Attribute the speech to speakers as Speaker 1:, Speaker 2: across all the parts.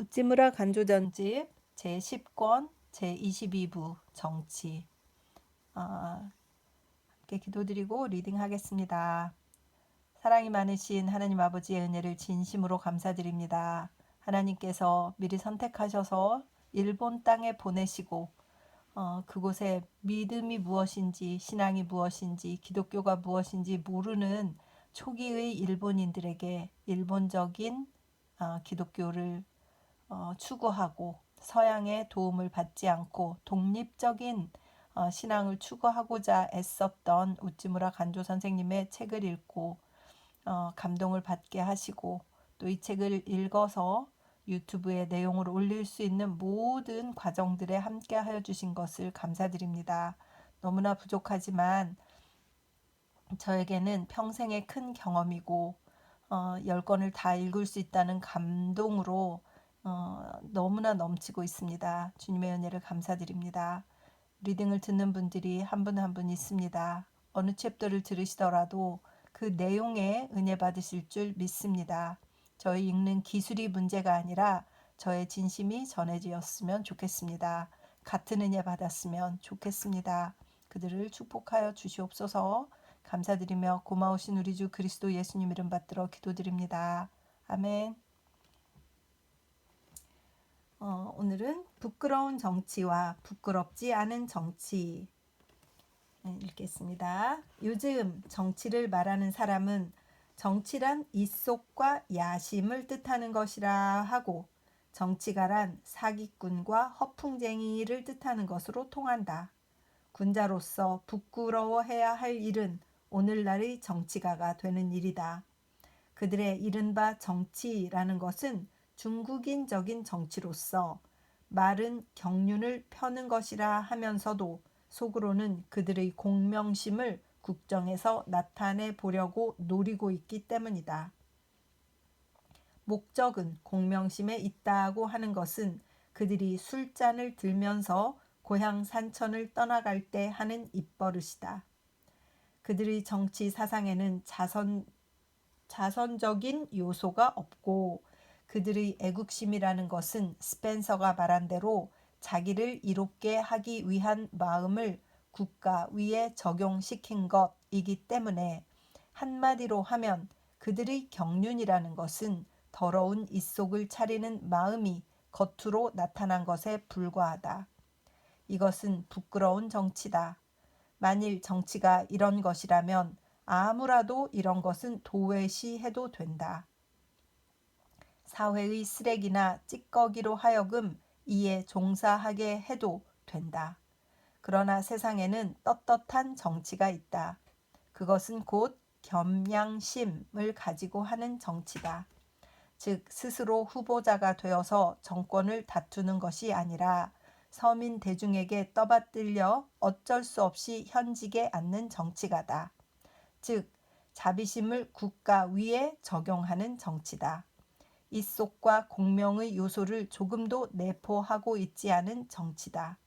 Speaker 1: 우찌무라 간조전집 제10권 제22부 정치. 함께 기도드리고 리딩하겠습니다. 사랑이 많으신 하나님 아버지의 은혜를 진심으로 감사드립니다. 하나님께서 미리 선택하셔서 일본 땅에 보내시고 그곳에 믿음이 무엇인지, 신앙이 무엇인지, 기독교가 무엇인지 모르는 초기의 일본인들에게 일본적인 기독교를 추구하고 서양의 도움을 받지 않고 독립적인 신앙을 추구하고자 애썼던 우찌무라 간조 선생님의 책을 읽고 감동을 받게 하시고, 또 이 책을 읽어서 유튜브에 내용을 올릴 수 있는 모든 과정들에 함께 하여 주신 것을 감사드립니다. 너무나 부족하지만 저에게는 평생의 큰 경험이고 10권을 다 읽을 수 있다는 감동으로 너무나 넘치고 있습니다. 주님의 은혜를 감사드립니다. 리딩을 듣는 분들이 한 분 한 분 있습니다. 어느 챕터를 들으시더라도 그 내용에 은혜 받으실 줄 믿습니다. 저희 읽는 기술이 문제가 아니라 저의 진심이 전해지었으면 좋겠습니다. 같은 은혜 받았으면 좋겠습니다. 그들을 축복하여 주시옵소서. 감사드리며 고마우신 우리 주 그리스도 예수님 이름 받들어 기도드립니다. 아멘. 오늘은 부끄러운 정치와 부끄럽지 않은 정치 읽겠습니다. 요즘 정치를 말하는 사람은 정치란 입속과 야심을 뜻하는 것이라 하고, 정치가란 사기꾼과 허풍쟁이를 뜻하는 것으로 통한다. 군자로서 부끄러워해야 할 일은 오늘날의 정치가가 되는 일이다. 그들의 이른바 정치라는 것은 중국인적인 정치로서 말은 경륜을 펴는 것이라 하면서도 속으로는 그들의 공명심을 국정에서 나타내 보려고 노리고 있기 때문이다. 목적은 공명심에 있다고 하는 것은 그들이 술잔을 들면서 고향 산천을 떠나갈 때 하는 입버릇이다. 그들의 정치 사상에는 자선적인 요소가 없고, 그들의 애국심이라는 것은 스펜서가 말한 대로 자기를 이롭게 하기 위한 마음을 국가 위에 적용시킨 것이기 때문에, 한마디로 하면 그들의 경륜이라는 것은 더러운 입속을 차리는 마음이 겉으로 나타난 것에 불과하다. 이것은 부끄러운 정치다. 만일 정치가 이런 것이라면 아무라도 이런 것은 도외시해도 된다. 사회의 쓰레기나 찌꺼기로 하여금 이에 종사하게 해도 된다. 그러나 세상에는 떳떳한 정치가 있다. 그것은 곧 겸양심을 가지고 하는 정치다. 즉 스스로 후보자가 되어서 정권을 다투는 것이 아니라 서민 대중에게 떠받들려 어쩔 수 없이 현직에 앉는 정치가다. 즉 자비심을 국가 위에 적용하는 정치다. 입속과 공명의 요소를 조금도 내포하고 있지 않은 정치다.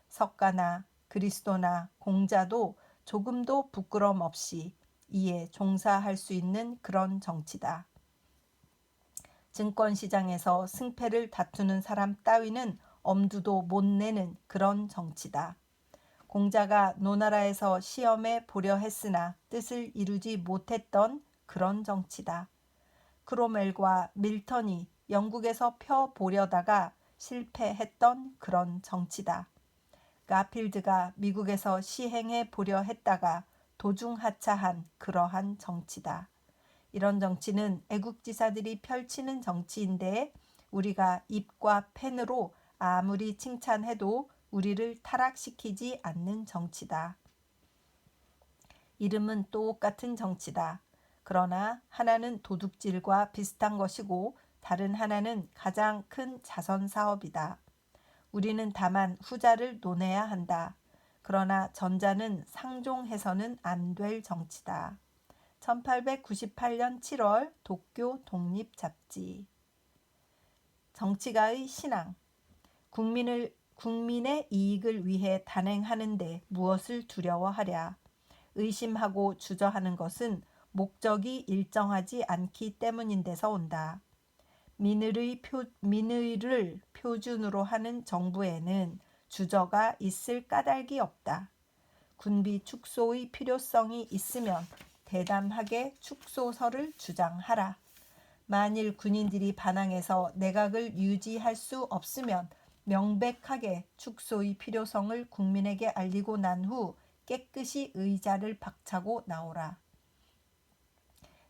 Speaker 1: 석가나 그리스도나 공자도 조금도 부끄럼 없이 이에 종사할 수 있는 그런 정치다. 증권시장에서 승패를 다투는 사람 따위는 엄두도 못 내는 그런 정치다. 공자가 노나라에서 시험에 보려 했으나 뜻을 이루지 못했던 그런 정치다. 크로멜과 밀턴이 영국에서 펴보려다가 실패했던 그런 정치다. 가필드가 미국에서 시행해 보려 했다가 도중하차한 그러한 정치다. 이런 정치는 애국지사들이 펼치는 정치인데, 우리가 입과 펜으로 아무리 칭찬해도 우리를 타락시키지 않는 정치다. 이름은 똑같은 정치다. 그러나 하나는 도둑질과 비슷한 것이고 다른 하나는 가장 큰 자선사업이다. 우리는 다만 후자를 논해야 한다. 그러나 전자는 상종해서는 안 될 정치다. 1898년 7월 도쿄 독립잡지. 정치가의 신앙. 국민의 이익을 위해 단행하는데 무엇을 두려워하랴. 의심하고 주저하는 것은 목적이 일정하지 않기 때문인 데서 온다. 민의를 표준으로 하는 정부에는 주저가 있을 까닭이 없다. 군비 축소의 필요성이 있으면 대담하게 축소설을 주장하라. 만일 군인들이 반항해서 내각을 유지할 수 없으면 명백하게 축소의 필요성을 국민에게 알리고 난 후 깨끗이 의자를 박차고 나오라.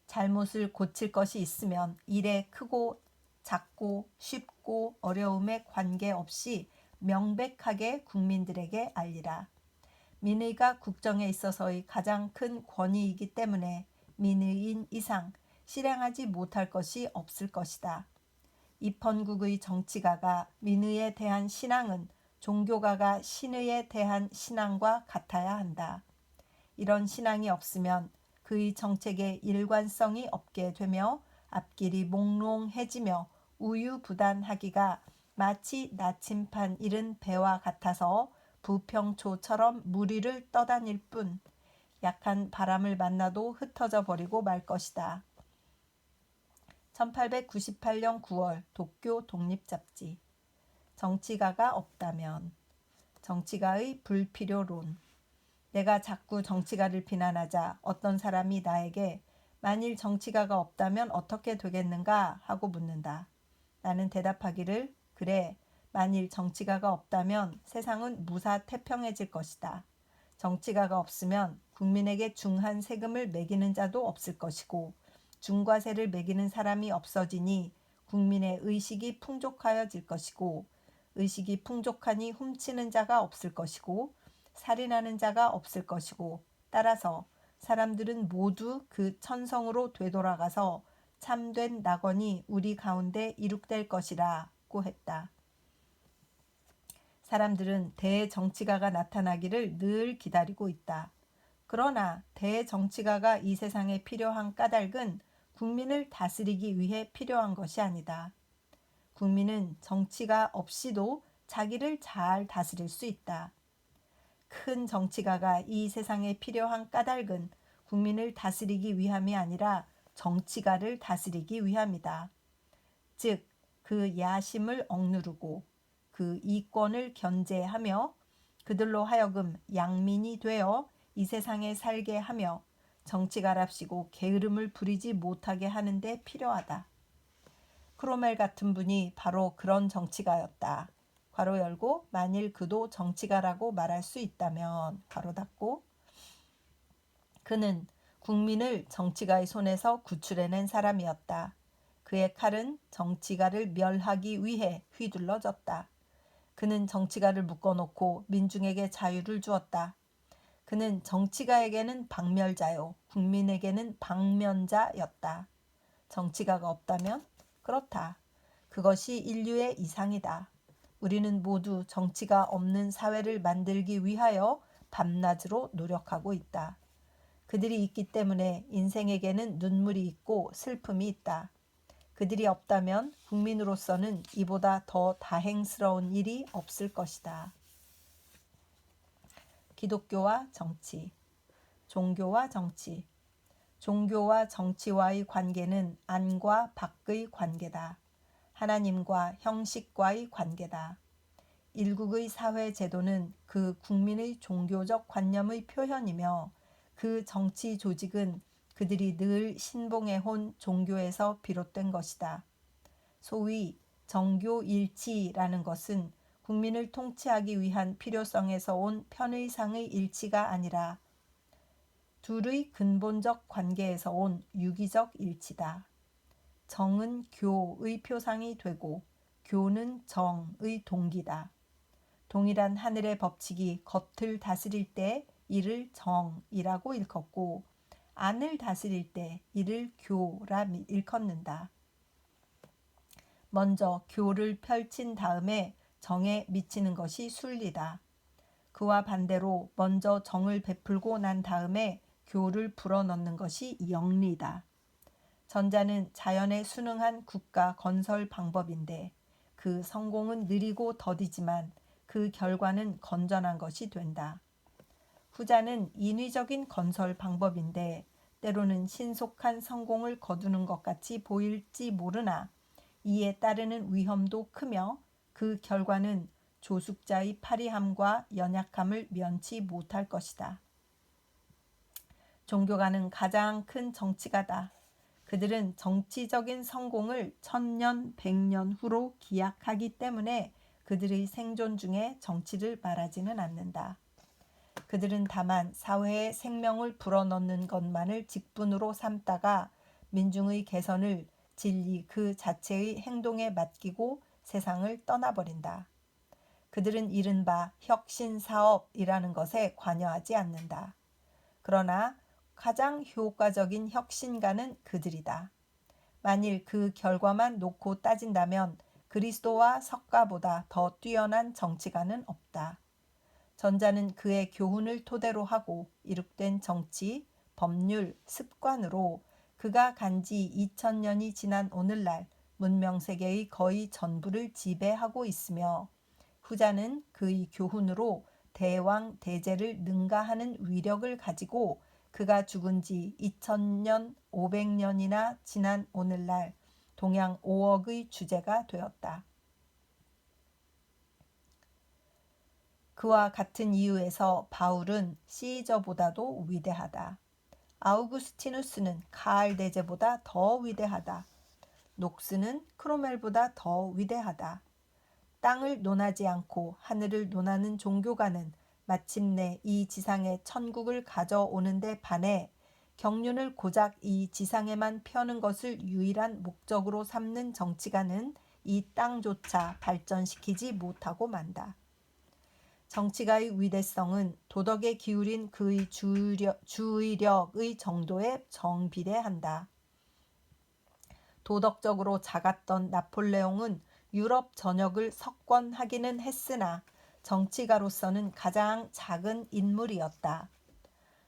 Speaker 1: 잘못을 고칠 것이 있으면 일에 크고 작고 쉽고 어려움에 관계없이 명백하게 국민들에게 알리라. 민의가 국정에 있어서의 가장 큰 권위이기 때문에 민의인 이상 실행하지 못할 것이 없을 것이다. 입헌국의 정치가가 민의에 대한 신앙은 종교가가 신의에 대한 신앙과 같아야 한다. 이런 신앙이 없으면 그의 정책에 일관성이 없게 되며 앞길이 몽롱해지며 우유부단하기가 마치 나침판 잃은 배와 같아서 부평초처럼 무리를 떠다닐 뿐 약한 바람을 만나도 흩어져 버리고 말 것이다. 1898년 9월 도쿄 독립잡지. 정치가가 없다면. 정치가의 불필요론. 내가 자꾸 정치가를 비난하자 어떤 사람이 나에게 만일 정치가가 없다면 어떻게 되겠는가 하고 묻는다. 나는 대답하기를 그래, 만일 정치가가 없다면 세상은 무사태평해질 것이다. 정치가가 없으면 국민에게 중한 세금을 매기는 자도 없을 것이고 중과세를 매기는 사람이 없어지니 국민의 의식이 풍족하여질 것이고 의식이 풍족하니 훔치는 자가 없을 것이고 살인하는 자가 없을 것이고 따라서 사람들은 모두 그 천성으로 되돌아가서 참된 낙원이 우리 가운데 이룩될 것이라고 했다. 사람들은 대정치가가 나타나기를 늘 기다리고 있다. 그러나 대정치가가 이 세상에 필요한 까닭은 국민을 다스리기 위해 필요한 것이 아니다. 국민은 정치가 없이도 자기를 잘 다스릴 수 있다. 큰 정치가가 이 세상에 필요한 까닭은 국민을 다스리기 위함이 아니라 정치가를 다스리기 위함이다. 즉, 그 야심을 억누르고 그 이권을 견제하며 그들로 하여금 양민이 되어 이 세상에 살게 하며 정치가랍시고 게으름을 부리지 못하게 하는 데 필요하다. 크로멜 같은 분이 바로 그런 정치가였다. 괄호 열고 만일 그도 정치가라고 말할 수 있다면 괄호 닫고 그는 국민을 정치가의 손에서 구출해낸 사람이었다. 그의 칼은 정치가를 멸하기 위해 휘둘러졌다. 그는 정치가를 묶어놓고 민중에게 자유를 주었다. 그는 정치가에게는 박멸자요 국민에게는 방면자였다. 정치가가 없다면? 그렇다. 그것이 인류의 이상이다. 우리는 모두 정치가 없는 사회를 만들기 위하여 밤낮으로 노력하고 있다. 그들이 있기 때문에 인생에게는 눈물이 있고 슬픔이 있다. 그들이 없다면 국민으로서는 이보다 더 다행스러운 일이 없을 것이다. 기독교와 정치, 종교와 정치. 종교와 정치와의 관계는 안과 밖의 관계다. 하나님과 형식과의 관계다. 일국의 사회 제도는 그 국민의 종교적 관념의 표현이며 그 정치 조직은 그들이 늘 신봉해온 종교에서 비롯된 것이다. 소위 정교일치라는 것은 국민을 통치하기 위한 필요성에서 온 편의상의 일치가 아니라 둘의 근본적 관계에서 온 유기적 일치다. 정은 교의 표상이 되고 교는 정의 동기다. 동일한 하늘의 법칙이 겉을 다스릴 때 이를 정이라고 일컫고 안을 다스릴 때 이를 교라 일컫는다. 먼저 교를 펼친 다음에 정에 미치는 것이 순리다. 그와 반대로 먼저 정을 베풀고 난 다음에 교를 불어넣는 것이 영리다. 전자는 자연에 순응한 국가 건설 방법인데 그 성공은 느리고 더디지만 그 결과는 건전한 것이 된다. 후자는 인위적인 건설 방법인데 때로는 신속한 성공을 거두는 것 같이 보일지 모르나 이에 따르는 위험도 크며 그 결과는 조숙자의 파리함과 연약함을 면치 못할 것이다. 종교가는 가장 큰 정치가다. 그들은 정치적인 성공을 1000년, 100년 후로 기약하기 때문에 그들의 생존 중에 정치를 말하지는 않는다. 그들은 다만 사회의 생명을 불어넣는 것만을 직분으로 삼다가 민중의 개선을 진리 그 자체의 행동에 맡기고 세상을 떠나버린다. 그들은 이른바 혁신사업이라는 것에 관여하지 않는다. 그러나 가장 효과적인 혁신가는 그들이다. 만일 그 결과만 놓고 따진다면 그리스도와 석가보다 더 뛰어난 정치가는 없다. 전자는 그의 교훈을 토대로 하고 이룩된 정치, 법률, 습관으로 그가 간지 2000년이 지난 오늘날 문명세계의 거의 전부를 지배하고 있으며 후자는 그의 교훈으로 대왕 대제를 능가하는 위력을 가지고 그가 죽은 지 2000년, 500년이나 지난 오늘날 동양 5억의 주제가 되었다. 그와 같은 이유에서 바울은 시저보다도 위대하다. 아우구스티누스는 카알 대제보다 더 위대하다. 녹스는 크로멜보다 더 위대하다. 땅을 논하지 않고 하늘을 논하는 종교가는 마침내 이 지상에 천국을 가져오는 데 반해 경륜을 고작 이 지상에만 펴는 것을 유일한 목적으로 삼는 정치가는 이 땅조차 발전시키지 못하고 만다. 정치가의 위대성은 도덕에 기울인 그의 주의력의 정도에 정비례한다. 도덕적으로 작았던 나폴레옹은 유럽 전역을 석권하기는 했으나 정치가로서는 가장 작은 인물이었다.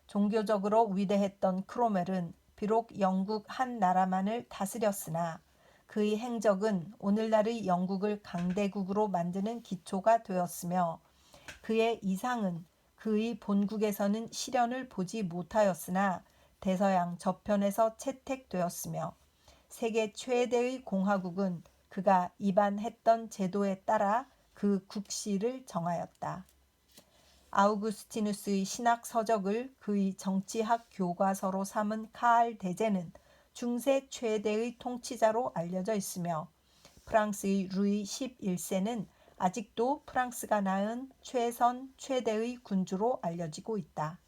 Speaker 1: 종교적으로 위대했던 크로멜은 비록 영국 한 나라만을 다스렸으나 그의 행적은 오늘날의 영국을 강대국으로 만드는 기초가 되었으며 그의 이상은 그의 본국에서는 실현을 보지 못하였으나 대서양 저편에서 채택되었으며 세계 최대의 공화국은 그가 입안했던 제도에 따라 그 국시를 정하였다. 아우구스티누스의 신학 서적을 그의 정치학 교과서로 삼은 카알 대제는 중세 최대의 통치자로 알려져 있으며 프랑스의 루이 11세는 아직도 프랑스가 낳은 최대의 군주로 알려지고 있다.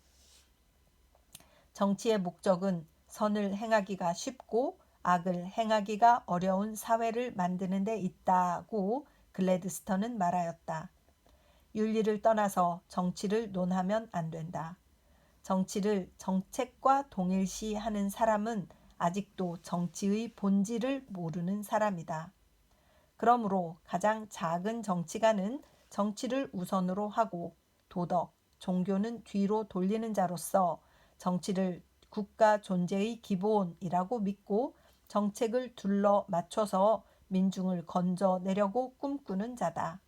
Speaker 1: 정치의 목적은 선을 행하기가 쉽고 악을 행하기가 어려운 사회를 만드는 데 있다고 글래드스턴은 말하였다. 윤리를 떠나서 정치를 논하면 안 된다. 정치를 정책과 동일시하는 사람은 아직도 정치의 본질을 모르는 사람이다. 그러므로 가장 작은 정치가는 정치를 우선으로 하고 도덕, 종교는 뒤로 돌리는 자로서 정치를 국가 존재의 기본이라고 믿고 정책을 둘러 맞춰서 민중을 건져내려고 꿈꾸는 자다.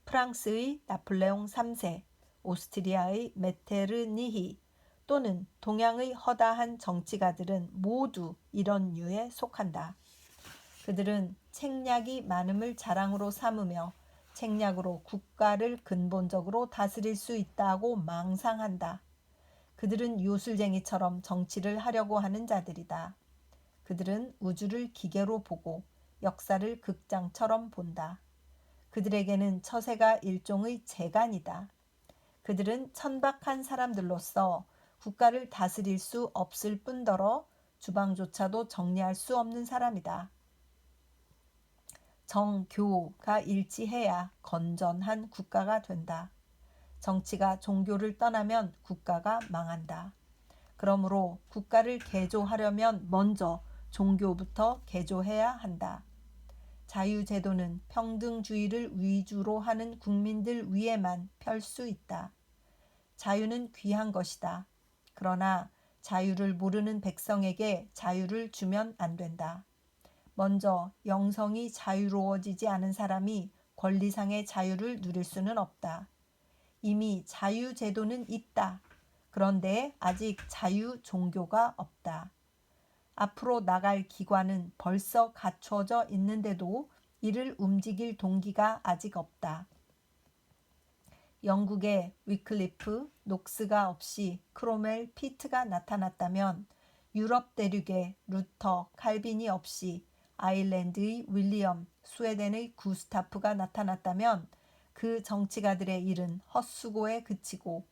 Speaker 1: 프랑스의 나폴레옹 3세, 오스트리아의 메테르니히 또는 동양의 허다한 정치가들은 모두 이런 류에 속한다. 그들은 책략이 많음을 자랑으로 삼으며 책략으로 국가를 근본적으로 다스릴 수 있다고 망상한다. 그들은 요술쟁이처럼 정치를 하려고 하는 자들이다. 그들은 우주를 기계로 보고 역사를 극장처럼 본다. 그들에게는 처세가 일종의 재간이다. 그들은 천박한 사람들로서 국가를 다스릴 수 없을 뿐더러 주방조차도 정리할 수 없는 사람이다. 정교가 일치해야 건전한 국가가 된다. 정치가 종교를 떠나면 국가가 망한다. 그러므로 국가를 개조하려면 먼저 종교부터 개조해야 한다. 자유제도는 평등주의를 위주로 하는 국민들 위에만 펼 수 있다. 자유는 귀한 것이다. 그러나 자유를 모르는 백성에게 자유를 주면 안 된다. 먼저 영성이 자유로워지지 않은 사람이 권리상의 자유를 누릴 수는 없다. 이미 자유제도는 있다. 그런데 아직 자유 종교가 없다. 앞으로 나갈 기관은 벌써 갖추어져 있는데도 이를 움직일 동기가 아직 없다. 영국에 위클리프, 녹스가 없이 크로멜, 피트가 나타났다면 유럽 대륙에 루터, 칼빈이 없이 아일랜드의 윌리엄, 스웨덴의 구스타프가 나타났다면 그 정치가들의 일은 헛수고에 그치고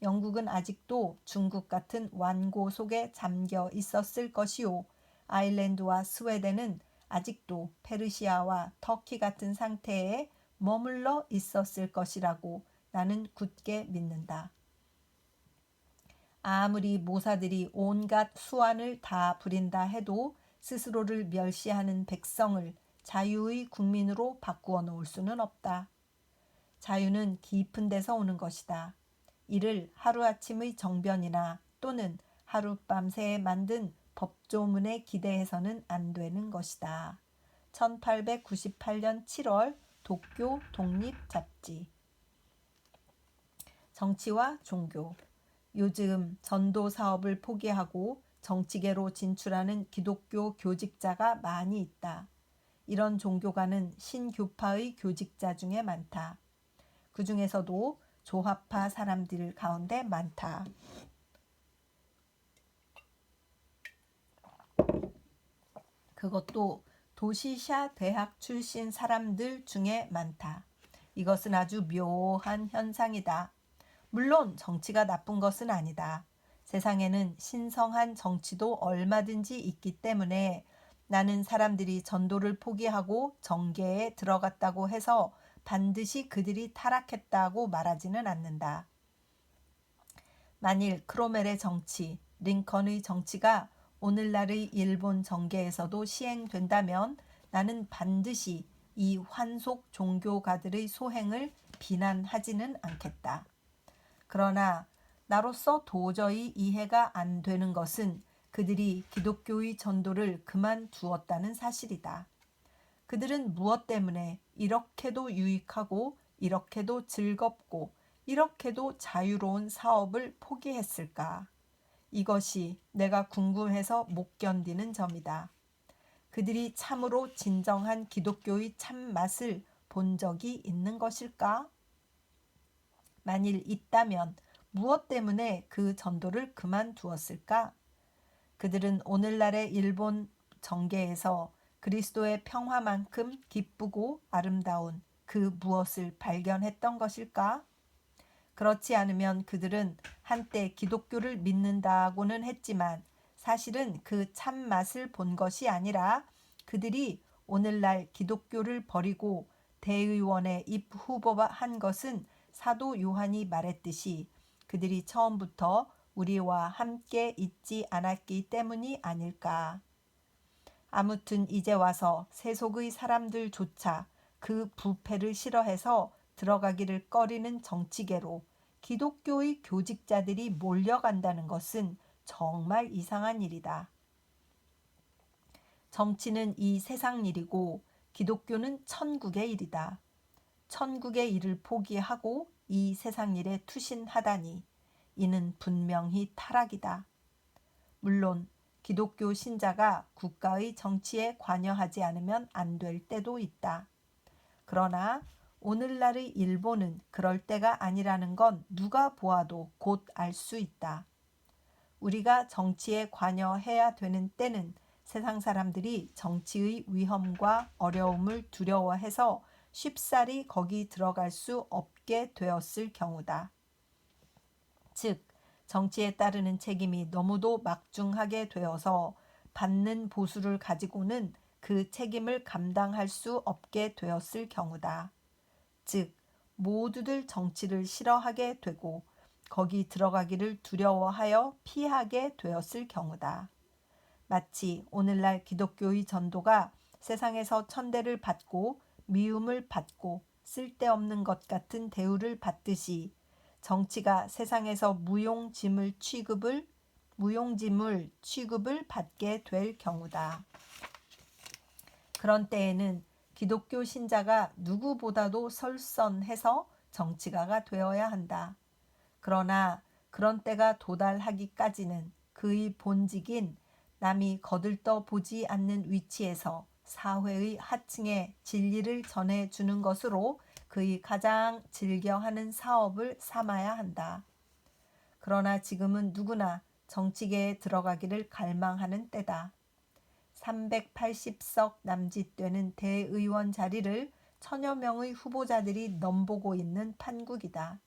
Speaker 1: 영국은 아직도 중국 같은 완고 속에 잠겨 있었을 것이요. 아일랜드와 스웨덴은 아직도 페르시아와 터키 같은 상태에 머물러 있었을 것이라고 나는 굳게 믿는다. 아무리 모사들이 온갖 수완을 다 부린다 해도 스스로를 멸시하는 백성을 자유의 국민으로 바꾸어 놓을 수는 없다. 자유는 깊은 데서 오는 것이다. 이를 하루아침의 정변이나 또는 하룻밤새에 만든 법조문에 기대해서는 안 되는 것이다. 1898년 7월 도쿄 독립잡지. 정치와 종교. 요즘 전도 사업을 포기하고 정치계로 진출하는 기독교 교직자가 많이 있다. 이런 종교가는 신교파의 교직자 중에 많다. 그 중에서도 조합파 사람들 가운데 많다. 그것도 도시샤 대학 출신 사람들 중에 많다. 이것은 아주 묘한 현상이다. 물론 정치가 나쁜 것은 아니다. 세상에는 신성한 정치도 얼마든지 있기 때문에 나는 사람들이 전도를 포기하고 정계에 들어갔다고 해서 반드시 그들이 타락했다고 말하지는 않는다. 만일 크로멜의 정치, 링컨의 정치가 오늘날의 일본 정계에서도 시행된다면 나는 반드시 이 환속 종교가들의 소행을 비난하지는 않겠다. 그러나 나로서 도저히 이해가 안 되는 것은 그들이 기독교의 전도를 그만두었다는 사실이다. 그들은 무엇 때문에 이렇게도 유익하고 이렇게도 즐겁고 이렇게도 자유로운 사업을 포기했을까? 이것이 내가 궁금해서 못 견디는 점이다. 그들이 참으로 진정한 기독교의 참맛을 본 적이 있는 것일까? 만일 있다면 무엇 때문에 그 전도를 그만두었을까? 그들은 오늘날의 일본 정계에서 그리스도의 평화만큼 기쁘고 아름다운 그 무엇을 발견했던 것일까? 그렇지 않으면 그들은 한때 기독교를 믿는다고는 했지만 사실은 그 참맛을 본 것이 아니라 그들이 오늘날 기독교를 버리고 대의원에 입후보한 것은 사도 요한이 말했듯이 그들이 처음부터 우리와 함께 있지 않았기 때문이 아닐까. 아무튼 이제 와서 세속의 사람들조차 그 부패를 싫어해서 들어가기를 꺼리는 정치계로 기독교의 교직자들이 몰려간다는 것은 정말 이상한 일이다. 정치는 이 세상 일이고 기독교는 천국의 일이다. 천국의 일을 포기하고 이 세상 일에 투신하다니 이는 분명히 타락이다. 물론 기독교 신자가 국가의 정치에 관여하지 않으면 안 될 때도 있다. 그러나 오늘날의 일본은 그럴 때가 아니라는 건 누가 보아도 곧 알 수 있다. 우리가 정치에 관여해야 되는 때는 세상 사람들이 정치의 위험과 어려움을 두려워해서 쉽사리 거기 들어갈 수 없게 되었을 경우다. 즉, 정치에 따르는 책임이 너무도 막중하게 되어서 받는 보수를 가지고는 그 책임을 감당할 수 없게 되었을 경우다. 즉, 모두들 정치를 싫어하게 되고 거기 들어가기를 두려워하여 피하게 되었을 경우다. 마치 오늘날 기독교의 전도가 세상에서 천대를 받고 미움을 받고 쓸데없는 것 같은 대우를 받듯이 정치가 세상에서 무용지물 취급을 받게 될 경우다. 그런 때에는 기독교 신자가 누구보다도 설선해서 정치가가 되어야 한다. 그러나 그런 때가 도달하기까지는 그의 본직인 남이 거들떠 보지 않는 위치에서 사회의 하층에 진리를 전해주는 것으로 그의 가장 즐겨하는 사업을 삼아야 한다. 그러나 지금은 누구나 정치계에 들어가기를 갈망하는 때다. 380석 남짓되는 대의원 자리를 천여 명의 후보자들이 넘보고 있는 판국이다.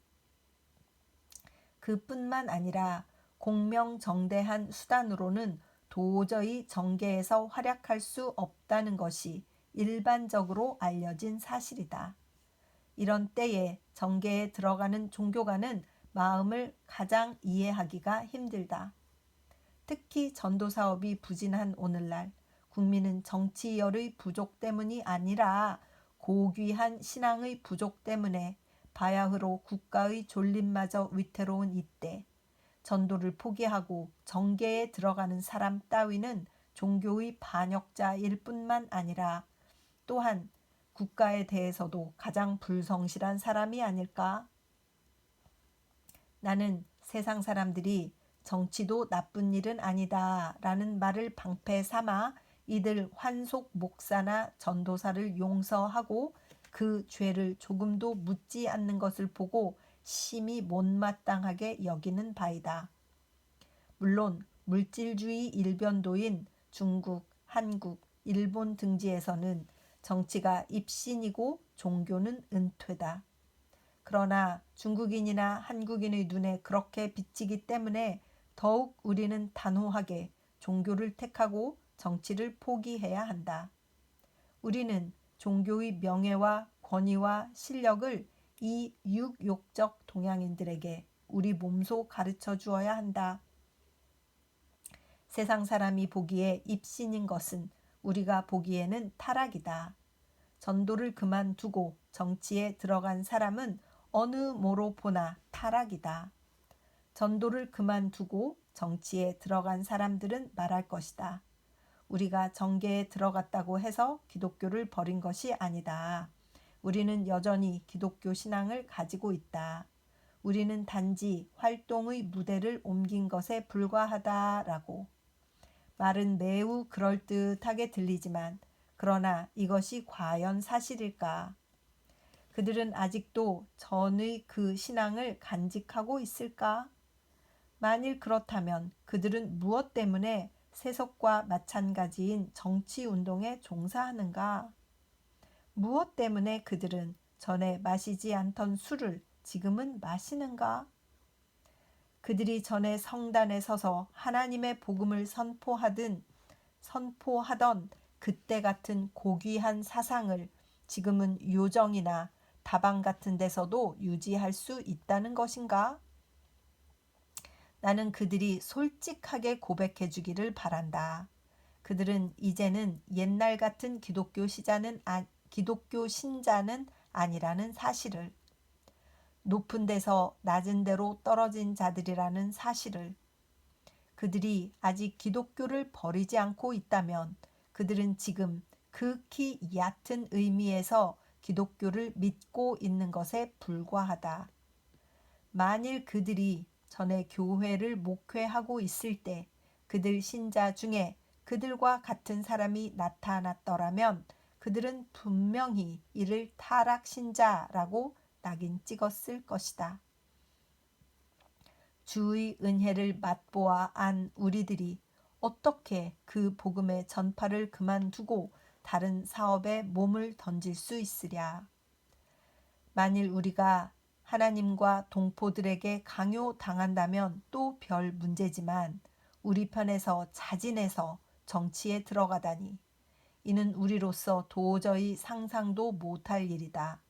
Speaker 1: 그뿐만 아니라 공명정대한 수단으로는 도저히 정계에서 활약할 수 없다는 것이 일반적으로 알려진 사실이다. 이런 때에 정계에 들어가는 종교가는 마음을 가장 이해하기가 힘들다. 특히 전도사업이 부진한 오늘날 국민은 정치열의 부족 때문이 아니라 고귀한 신앙의 부족 때문에 바야흐로 국가의 존립마저 위태로운 이때 전도를 포기하고 정계에 들어가는 사람 따위는 종교의 반역자일 뿐만 아니라 또한 국가에 대해서도 가장 불성실한 사람이 아닐까? 나는 세상 사람들이 정치도 나쁜 일은 아니다 라는 말을 방패 삼아 이들 환속 목사나 전도사를 용서하고 그 죄를 조금도 묻지 않는 것을 보고 심히 못마땅하게 여기는 바이다. 물론 물질주의 일변도인 중국, 한국, 일본 등지에서는 정치가 입신이고 종교는 은퇴다. 그러나 중국인이나 한국인의 눈에 그렇게 비치기 때문에 더욱 우리는 단호하게 종교를 택하고 정치를 포기해야 한다. 우리는 종교의 명예와 권위와 실력을 이 육욕적 동양인들에게 우리 몸소 가르쳐 주어야 한다. 세상 사람이 보기에 입신인 것은 우리가 보기에는 타락이다. 전도를 그만두고 정치에 들어간 사람은 어느 모로 보나 타락이다. 전도를 그만두고 정치에 들어간 사람들은 말할 것이다. 우리가 정계에 들어갔다고 해서 기독교를 버린 것이 아니다. 우리는 여전히 기독교 신앙을 가지고 있다. 우리는 단지 활동의 무대를 옮긴 것에 불과하다라고. 말은 매우 그럴듯하게 들리지만 그러나 이것이 과연 사실일까? 그들은 아직도 전의 그 신앙을 간직하고 있을까? 만일 그렇다면 그들은 무엇 때문에 세속과 마찬가지인 정치운동에 종사하는가? 무엇 때문에 그들은 전에 마시지 않던 술을 지금은 마시는가? 그들이 전에 성단에 서서 하나님의 복음을 선포하던 그때 같은 고귀한 사상을 지금은 요정이나 다방 같은 데서도 유지할 수 있다는 것인가? 나는 그들이 솔직하게 고백해 주기를 바란다. 그들은 이제는 옛날 같은 기독교 신자는 아니라는 사실을, 높은 데서 낮은 데로 떨어진 자들이라는 사실을, 그들이 아직 기독교를 버리지 않고 있다면 그들은 지금 극히 얕은 의미에서 기독교를 믿고 있는 것에 불과하다. 만일 그들이 전에 교회를 목회하고 있을 때 그들 신자 중에 그들과 같은 사람이 나타났더라면 그들은 분명히 이를 타락신자라고 낙인 찍었을 것이다. 주의 은혜를 맛보아 안 우리들이 어떻게 그 복음의 전파를 그만두고 다른 사업에 몸을 던질 수 있으랴. 만일 우리가 하나님과 동포들에게 강요당한다면 또 별 문제지만 우리 편에서 자진해서 정치에 들어가다니 이는 우리로서 도저히 상상도 못할 일이다.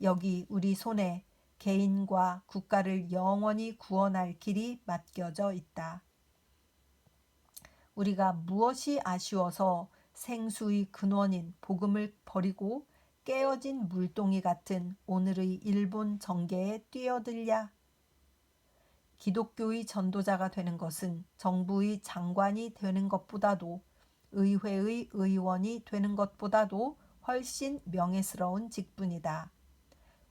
Speaker 1: 여기 우리 손에 개인과 국가를 영원히 구원할 길이 맡겨져 있다. 우리가 무엇이 아쉬워서 생수의 근원인 복음을 버리고 깨어진 물동이 같은 오늘의 일본 정계에 뛰어들랴? 기독교의 전도자가 되는 것은 정부의 장관이 되는 것보다도 의회의 의원이 되는 것보다도 훨씬 명예스러운 직분이다.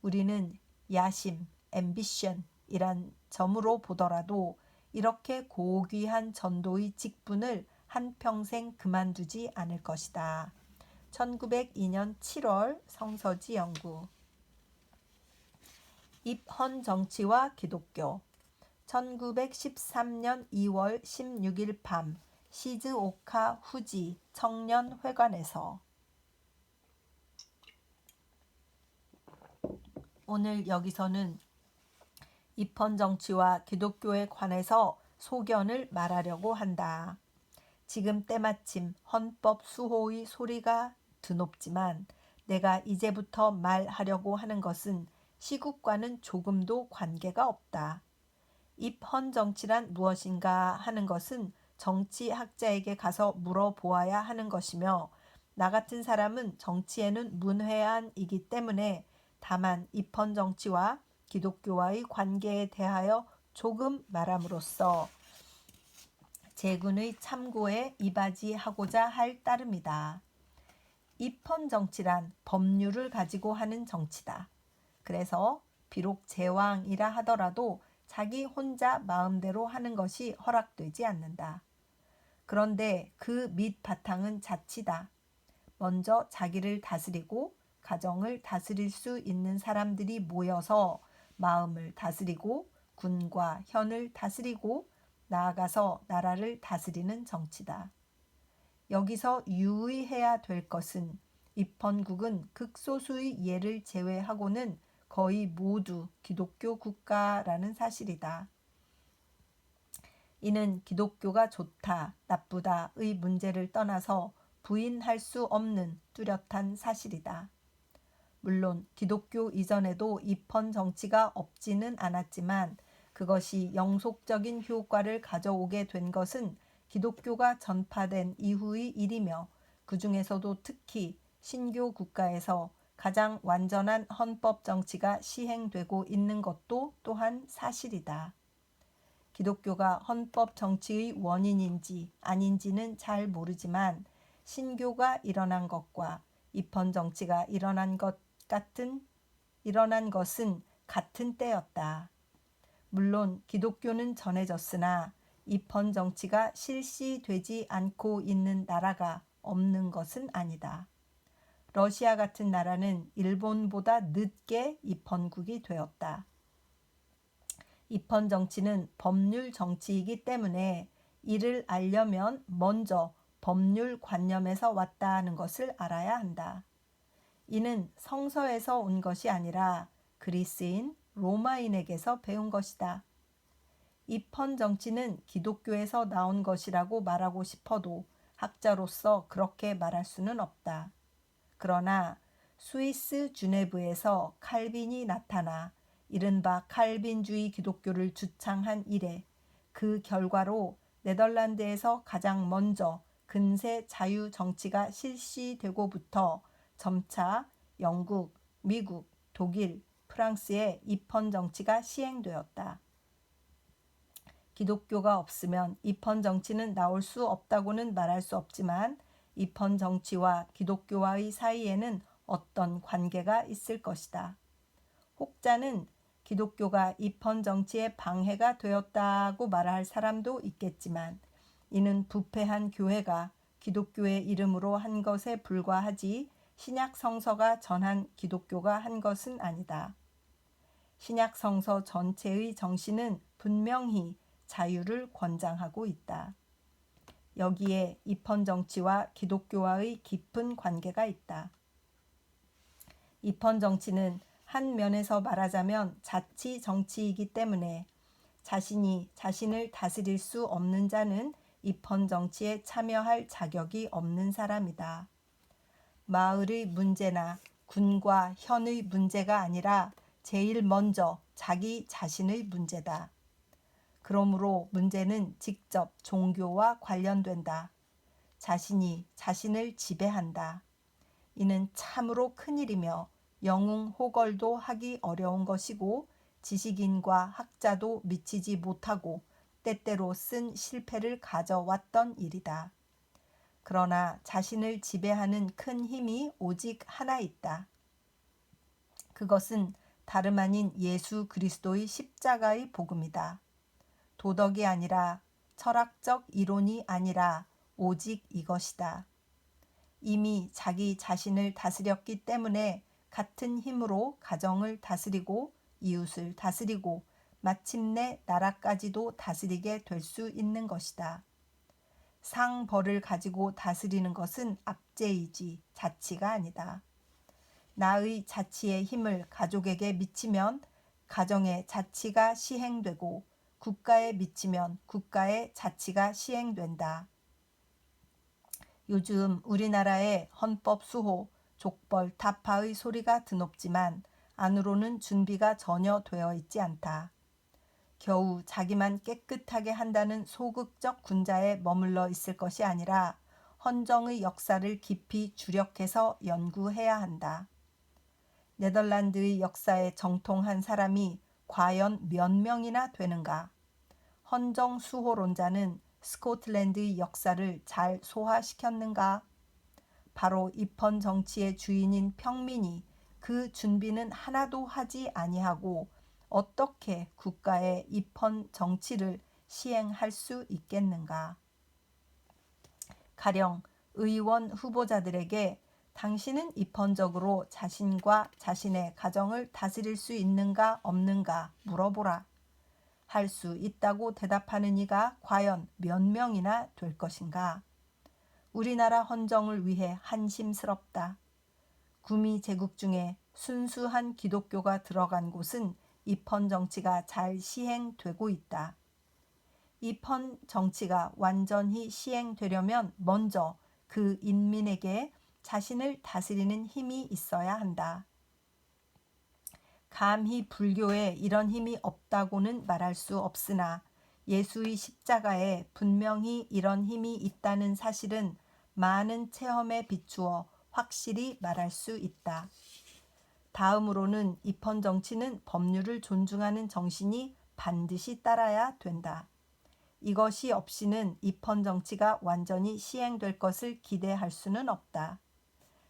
Speaker 1: 우리는 야심, 앰비션이란 점으로 보더라도 이렇게 고귀한 전도의 직분을 한평생 그만두지 않을 것이다. 1902년 7월 성서지 연구. 입헌 정치와 기독교. 1913년 2월 16일 밤 시즈오카 후지 청년회관에서. 오늘 여기서는 입헌 정치와 기독교에 관해서 소견을 말하려고 한다. 지금 때마침 헌법 수호의 소리가 드높지만 내가 이제부터 말하려고 하는 것은 시국과는 조금도 관계가 없다. 입헌 정치란 무엇인가 하는 것은 정치학자에게 가서 물어보아야 하는 것이며 나 같은 사람은 정치에는 문외한이기 때문에 다만 입헌 정치와 기독교와의 관계에 대하여 조금 말함으로써 제군의 참고에 이바지하고자 할 따름이다. 입헌 정치란 법률을 가지고 하는 정치다. 그래서 비록 제왕이라 하더라도 자기 혼자 마음대로 하는 것이 허락되지 않는다. 그런데 그 밑바탕은 자치다. 먼저 자기를 다스리고 가정을 다스릴 수 있는 사람들이 모여서 마음을 다스리고 군과 현을 다스리고 나아가서 나라를 다스리는 정치다. 여기서 유의해야 될 것은 입헌국은 극소수의 예를 제외하고는 거의 모두 기독교 국가라는 사실이다. 이는 기독교가 좋다, 나쁘다의 문제를 떠나서 부인할 수 없는 뚜렷한 사실이다. 물론 기독교 이전에도 입헌 정치가 없지는 않았지만 그것이 영속적인 효과를 가져오게 된 것은 기독교가 전파된 이후의 일이며 그 중에서도 특히 신교 국가에서 가장 완전한 헌법 정치가 시행되고 있는 것도 또한 사실이다. 기독교가 헌법 정치의 원인인지 아닌지는 잘 모르지만 신교가 일어난 것과 입헌 정치가 일어난 것은 같은 때였다. 물론 기독교는 전해졌으나 입헌 정치가 실시되지 않고 있는 나라가 없는 것은 아니다. 러시아 같은 나라는 일본보다 늦게 입헌국이 되었다. 입헌 정치는 법률 정치이기 때문에 이를 알려면 먼저 법률 관념에서 왔다는 것을 알아야 한다. 이는 성서에서 온 것이 아니라 그리스인, 로마인에게서 배운 것이다. 입헌 정치는 기독교에서 나온 것이라고 말하고 싶어도 학자로서 그렇게 말할 수는 없다. 그러나 스위스 주네브에서 칼빈이 나타나 이른바 칼빈주의 기독교를 주창한 이래 그 결과로 네덜란드에서 가장 먼저 근세 자유 정치가 실시되고부터 점차 영국, 미국, 독일, 프랑스의 입헌 정치가 시행되었다. 기독교가 없으면 입헌 정치는 나올 수 없다고는 말할 수 없지만 입헌 정치와 기독교와의 사이에는 어떤 관계가 있을 것이다. 혹자는 기독교가 입헌 정치에 방해가 되었다고 말할 사람도 있겠지만 이는 부패한 교회가 기독교의 이름으로 한 것에 불과하지 신약 성서가 전한 기독교가 한 것은 아니다. 신약 성서 전체의 정신은 분명히 자유를 권장하고 있다. 여기에 입헌 정치와 기독교와의 깊은 관계가 있다. 입헌 정치는 한 면에서 말하자면 자치 정치이기 때문에 자신이 자신을 다스릴 수 없는 자는 입헌 정치에 참여할 자격이 없는 사람이다. 마을의 문제나 군과 현의 문제가 아니라 제일 먼저 자기 자신의 문제다. 그러므로 문제는 직접 종교와 관련된다. 자신이 자신을 지배한다. 이는 참으로 큰일이며 영웅호걸도 하기 어려운 것이고 지식인과 학자도 미치지 못하고 때때로 쓴 실패를 가져왔던 일이다. 그러나 자신을 지배하는 큰 힘이 오직 하나 있다. 그것은 다름 아닌 예수 그리스도의 십자가의 복음이다. 도덕이 아니라 철학적 이론이 아니라 오직 이것이다. 이미 자기 자신을 다스렸기 때문에 같은 힘으로 가정을 다스리고 이웃을 다스리고 마침내 나라까지도 다스리게 될 수 있는 것이다. 상벌을 가지고 다스리는 것은 압제이지 자치가 아니다. 나의 자치의 힘을 가족에게 미치면 가정의 자치가 시행되고 국가에 미치면 국가의 자치가 시행된다. 요즘 우리나라의 헌법 수호, 족벌, 타파의 소리가 드높지만 안으로는 준비가 전혀 되어 있지 않다. 겨우 자기만 깨끗하게 한다는 소극적 군자에 머물러 있을 것이 아니라 헌정의 역사를 깊이 주력해서 연구해야 한다. 네덜란드의 역사에 정통한 사람이 과연 몇 명이나 되는가? 헌정 수호론자는 스코틀랜드의 역사를 잘 소화시켰는가? 바로 입헌 정치의 주인인 평민이 그 준비는 하나도 하지 아니하고 어떻게 국가의 입헌 정치를 시행할 수 있겠는가? 가령 의원 후보자들에게 당신은 입헌적으로 자신과 자신의 가정을 다스릴 수 있는가 없는가 물어보라. 할 수 있다고 대답하는 이가 과연 몇 명이나 될 것인가? 우리나라 헌정을 위해 한심스럽다. 구미 제국 중에 순수한 기독교가 들어간 곳은 입헌 정치가 잘 시행되고 있다. 입헌 정치가 완전히 시행되려면 먼저 그 인민에게 자신을 다스리는 힘이 있어야 한다. 감히 불교에 이런 힘이 없다고는 말할 수 없으나 예수의 십자가에 분명히 이런 힘이 있다는 사실은 많은 체험에 비추어 확실히 말할 수 있다. 다음으로는 입헌 정치는 법률을 존중하는 정신이 반드시 따라야 된다. 이것이 없이는 입헌 정치가 완전히 시행될 것을 기대할 수는 없다.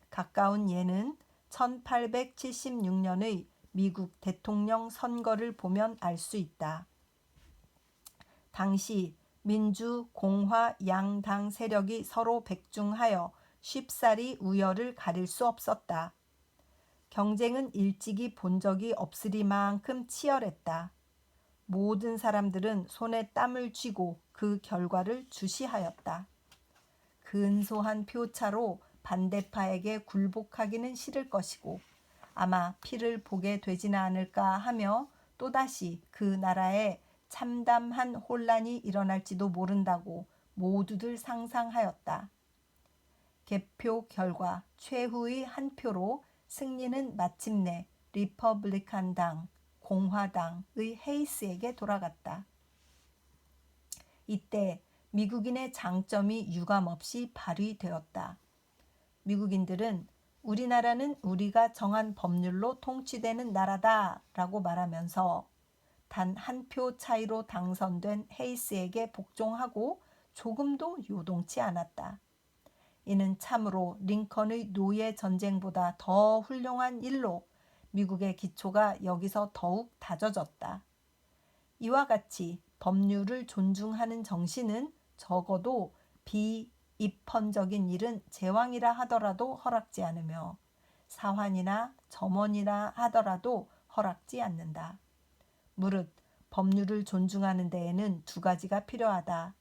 Speaker 1: 가까운 예는 1876년의 미국 대통령 선거를 보면 알 수 있다. 당시 민주, 공화 양당 세력이 서로 백중하여 쉽사리 우열을 가릴 수 없었다. 경쟁은 일찍이 본 적이 없으리만큼 치열했다. 모든 사람들은 손에 땀을 쥐고 그 결과를 주시하였다. 근소한 표차로 반대파에게 굴복하기는 싫을 것이고 아마 피를 보게 되지는 않을까 하며 또다시 그 나라에 참담한 혼란이 일어날지도 모른다고 모두들 상상하였다. 개표 결과 최후의 한 표로 승리는 마침내 리퍼블리칸당, 공화당의 헤이스에게 돌아갔다. 이때 미국인의 장점이 유감없이 발휘되었다. 미국인들은 우리나라는 우리가 정한 법률로 통치되는 나라다 라고 말하면서 단 한 표 차이로 당선된 헤이스에게 복종하고 조금도 요동치 않았다. 이는 참으로 링컨의 노예 전쟁보다 더 훌륭한 일로 미국의 기초가 여기서 더욱 다져졌다. 이와 같이 법률을 존중하는 정신은 적어도 비입헌적인 일은 제왕이라 하더라도 허락지 않으며 사환이나 점원이라 하더라도 허락지 않는다. 무릇 법률을 존중하는 데에는 두 가지가 필요하다.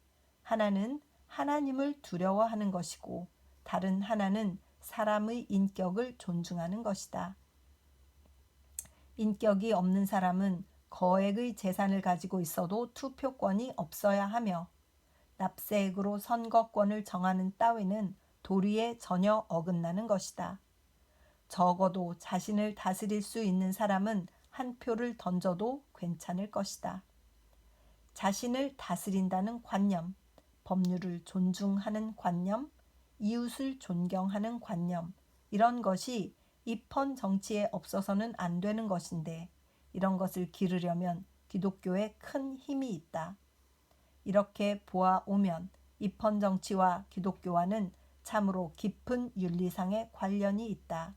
Speaker 1: 하나는 하나님을 두려워하는 것이고 다른 하나는 사람의 인격을 존중하는 것이다. 인격이 없는 사람은 거액의 재산을 가지고 있어도 투표권이 없어야 하며 납세액으로 선거권을 정하는 따위는 도리에 전혀 어긋나는 것이다. 적어도 자신을 다스릴 수 있는 사람은 한 표를 던져도 괜찮을 것이다. 자신을 다스린다는 관념, 법률을 존중하는 관념, 이웃을 존경하는 관념, 이런 것이 입헌 정치에 없어서는 안 되는 것인데 이런 것을 기르려면 기독교에 큰 힘이 있다. 이렇게 보아오면 입헌 정치와 기독교와는 참으로 깊은 윤리상의 관련이 있다.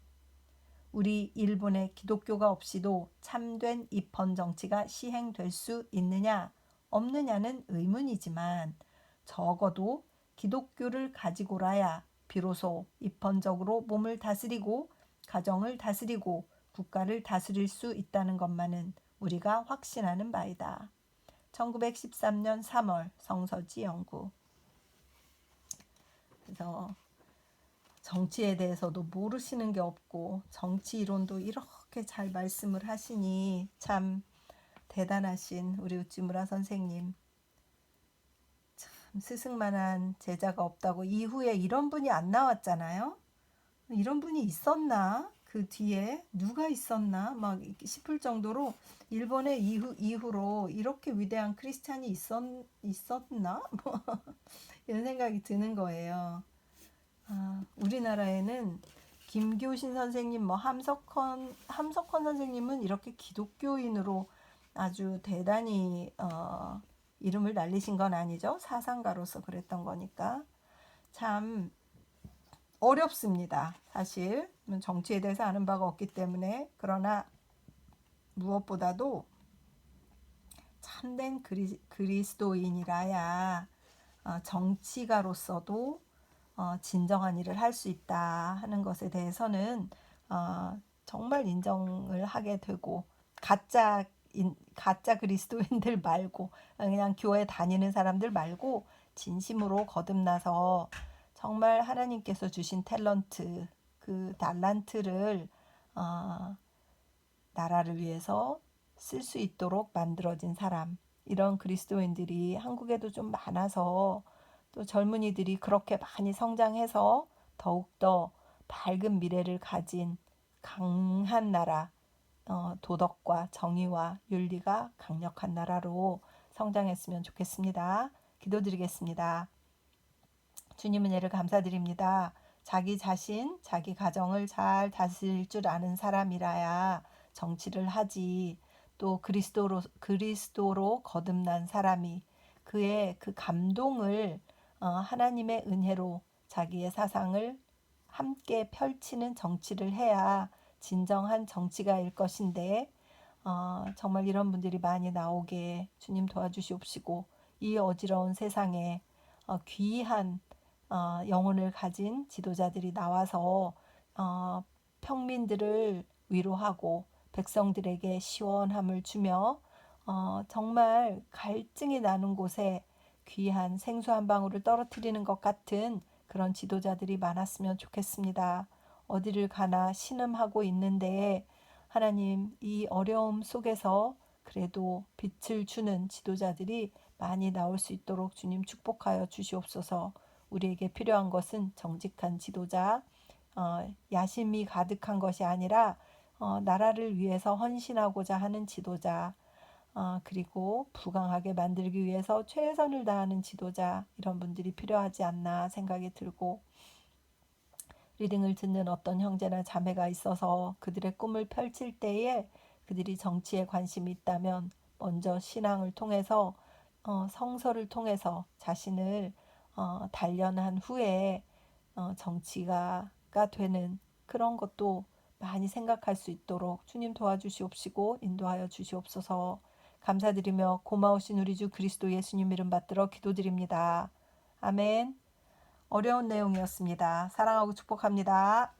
Speaker 1: 우리 일본의 기독교가 없이도 참된 입헌 정치가 시행될 수 있느냐 없느냐는 의문이지만 적어도 기독교를 가지고라야 비로소 입헌적으로 몸을 다스리고 가정을 다스리고 국가를 다스릴 수 있다는 것만은 우리가 확신하는 바이다. 1913년 3월 성서지 연구. 그래서 정치에 대해서도 모르시는 게 없고 정치 이론도 이렇게 잘 말씀을 하시니 참 대단하신 우리 우찌무라 선생님. 참 스승만한 제자가 없다고 이후에 이런 분이 안 나왔잖아요. 이런 분이 있었나? 그 뒤에 누가 있었나? 막 싶을 정도로 일본의 이후로 이렇게 위대한 크리스찬이 있었나? 뭐 이런 생각이 드는 거예요. 우리나라에는 김교신 선생님, 뭐 함석헌 선생님은 이렇게 기독교인으로 아주 대단히 이름을 날리신 건 아니죠. 사상가로서 그랬던 거니까 참 어렵습니다. 사실 정치에 대해서 아는 바가 없기 때문에. 그러나 무엇보다도 참된 그리스도인이라야 정치가로서도 진정한 일을 할 수 있다 하는 것에 대해서는 정말 인정을 하게 되고, 가짜 그리스도인들 말고 그냥 교회 다니는 사람들 말고 진심으로 거듭나서 정말 하나님께서 주신 탤런트, 그 달란트를 나라를 위해서 쓸 수 있도록 만들어진 사람, 이런 그리스도인들이 한국에도 좀 많아서 또 젊은이들이 그렇게 많이 성장해서 더욱더 밝은 미래를 가진 강한 나라, 도덕과 정의와 윤리가 강력한 나라로 성장했으면 좋겠습니다. 기도드리겠습니다. 주님 은혜를 감사드립니다. 자기 자신, 자기 가정을 잘 다스릴 줄 아는 사람이라야 정치를 하지, 또 그리스도로 거듭난 사람이 그의 그 감동을 하나님의 은혜로 자기의 사상을 함께 펼치는 정치를 해야 진정한 정치가일 것인데, 정말 이런 분들이 많이 나오게 주님 도와주시옵시고, 이 어지러운 세상에 귀한 영혼을 가진 지도자들이 나와서 평민들을 위로하고 백성들에게 시원함을 주며 정말 갈증이 나는 곳에 귀한 생수 한 방울을 떨어뜨리는 것 같은 그런 지도자들이 많았으면 좋겠습니다. 어디를 가나 신음하고 있는데 하나님, 이 어려움 속에서 그래도 빛을 주는 지도자들이 많이 나올 수 있도록 주님 축복하여 주시옵소서. 우리에게 필요한 것은 정직한 지도자, 야심이 가득한 것이 아니라 나라를 위해서 헌신하고자 하는 지도자, 그리고 부강하게 만들기 위해서 최선을 다하는 지도자, 이런 분들이 필요하지 않나 생각이 들고, 리딩을 듣는 어떤 형제나 자매가 있어서 그들의 꿈을 펼칠 때에 그들이 정치에 관심이 있다면 먼저 신앙을 통해서 성서를 통해서 자신을 단련한 후에 정치가가 되는 그런 것도 많이 생각할 수 있도록 주님 도와주시옵시고 인도하여 주시옵소서. 감사드리며 고마우신 우리 주 그리스도 예수님 이름 받들어 기도드립니다. 아멘. 어려운 내용이었습니다. 사랑하고 축복합니다.